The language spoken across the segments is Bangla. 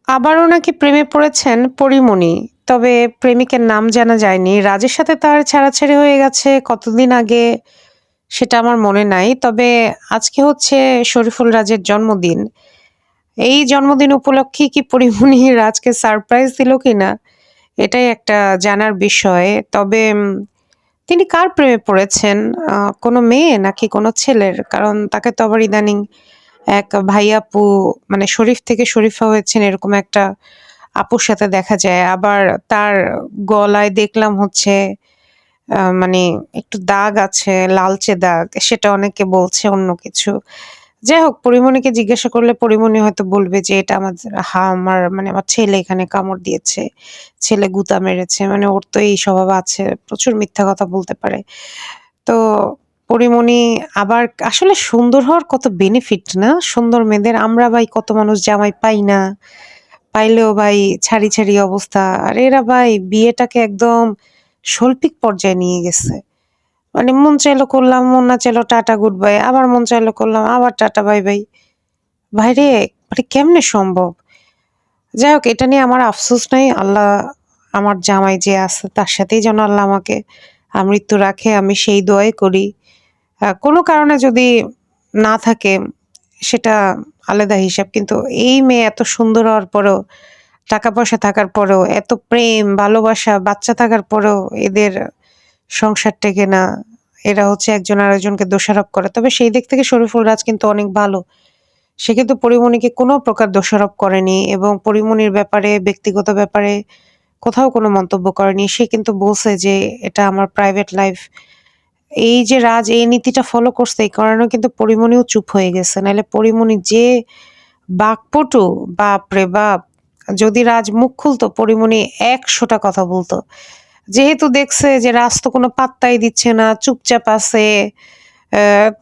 আবারও নাকি প্রেমে পড়েছেন পরীমণি। তবে প্রেমিকের নাম জানা যায়নি। রাজের সাথে তার ছাড়াছাড়ি হয়ে গেছে কতদিন আগে সেটা আমার মনে নাই। তবে আজকে হচ্ছে শরীফুল রাজের জন্মদিন। এই জন্মদিন উপলক্ষে কি পরীমণি রাজকে সারপ্রাইজ দিল কিনা এটাই একটা জানার বিষয়। তবে তিনি কার প্রেমে পড়েছেন? কোনো মেয়ে নাকি কোনো ছেলের? কারণ তাকে তো আবার ইদানিং এক ভাই আপু মানে শরীফ থেকে শরীফা হয়েছেন এরকম একটা আপুর সাথে দেখা যায়। আবার তার গলায় দেখলাম হচ্ছে মানে একটু দাগ আছে, লালচে দাগ। সেটা অনেকে বলছে অন্য কিছু। যাই হোক পরীমনিকে জিজ্ঞাসা করলে পরীমনি হয়তো বলবে যে এটা আমার মানে আমার ছেলে এখানে কামড় দিয়েছে। ছেলে গুতা মেরেছে। মানে ওর তো এই স্বভাব আছে। প্রচুর মিথ্যা কথা বলতে পারে। তো পরীমনি আবার আসলে সুন্দর হওয়ার কত বেনিফিট না? সুন্দর মেয়েদের আমরা ভাই কত মানুষ জামাই পাই না। পাইলেও ভাই ছাড়ি, ছাড়ি অবস্থা। আর এরা ভাই বিয়েটাকে একদম শৈল্পিক পর্যায়ে নিয়ে গেছে। মানে মন চাইলো করলাম, মন না চাইলো টাটা গুড বাই। আবার মন চাইলো করলাম, আবার টাটা বাই বাই। ভাইরে মানে কেমনে সম্ভব? যাই হোক এটা নিয়ে আমার আফসোস নাই। আল্লাহ আমার জামাই যে আছে তার সাথেই যেন আল্লাহ আমাকে আমৃত্যু রাখে। আমি সেই দোয়াই করি। কোনো কারণে যদি না থাকে সেটা আলাদা হিসাব। কিন্তু এই মেয়ে এত সুন্দর হওয়ার পরেও, টাকা-পয়সা থাকার পরেও, এত প্রেম, ভালোবাসা, বাচ্চা থাকার পরেও এদের সংসার টেকে না। এরা হচ্ছে একজন আরেকজনকে দোষারোপ করে। তবে সেই দিক থেকে শরীফুল রাজ কিন্তু অনেক ভালো। সে কিন্তু পরীমনিকে কোনো প্রকার দোষারোপ করেনি এবং পরীমনির ব্যাপারে, ব্যক্তিগত ব্যাপারে কোথাও কোনো মন্তব্য করেনি। সে কিন্তু বলছে যে, "এটা আমার প্রাইভেট লাইফ।" এই যে রাজ এই নীতিটা ফলো করছে এই কারণেও কিন্তু পরীমনিও চুপ হয়ে গেছে। নাইলে পরীমনি যে বাকপটু বাপরে বাপ! যদি রাজ মুখ খুলতো পরীমনি ১০০ টা কথা বলতো। যেহেতু দেখছে যে রাজ তো কোনো পাত্তাই দিচ্ছে না, চুপচাপ আছে।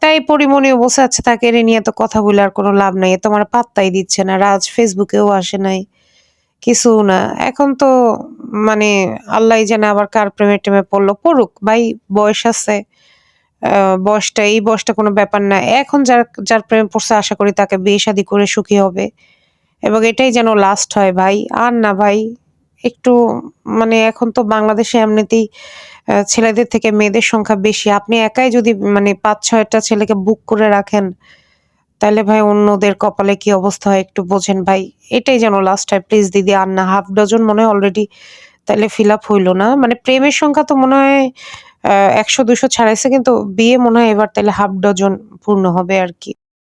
তাই পরীমনিও বলছে আচ্ছা থাক এরে নিয়ে এত কথা বলে আর কোনো লাভ নাই। এ তো আমার পাত্তাই দিচ্ছে না। রাজ ফেসবুকেও আসে নাই। কিছুও না। এখন তো মানে আল্লাহই জানে আবার কার প্রেমে-টেমে পড়লো। পড়ুক ভাই বয়স আছে। আ এই বয়সটা কোনো ব্যাপার না। এখন যার প্রেমে পড়ছে আশা করি তাকে বিয়ে-শাদী করে সুখী হবে। এবং এটাই যেন লাস্ট হয় ভাই। আর না ভাই। একটু মানে এখন তো বাংলাদেশে এমনিতেই ছেলেদের থেকে মেয়েদের সংখ্যা বেশি। আপনি একাই যদি মানে ৫-৬ টা ছেলেকে বুক করে রাখেন, তাইলে ভাই অন্যদের কপালে কি অবস্থা হয় একটু বোঝেন ভাই। এটাই যেন লাস্ট হয় প্লিজ দিদি আর না। হাফ ডজন মনে হয় অলরেডি তাইলে ফিল আপ হইল না? মানে প্রেমের সংখ্যা তো মনে হয় ১০০-২০০ ছাড়াইছে কিন্তু বিয়ে মনে হয় এবার তাইলে হাফ ডজন পূর্ণ হবে আরকি।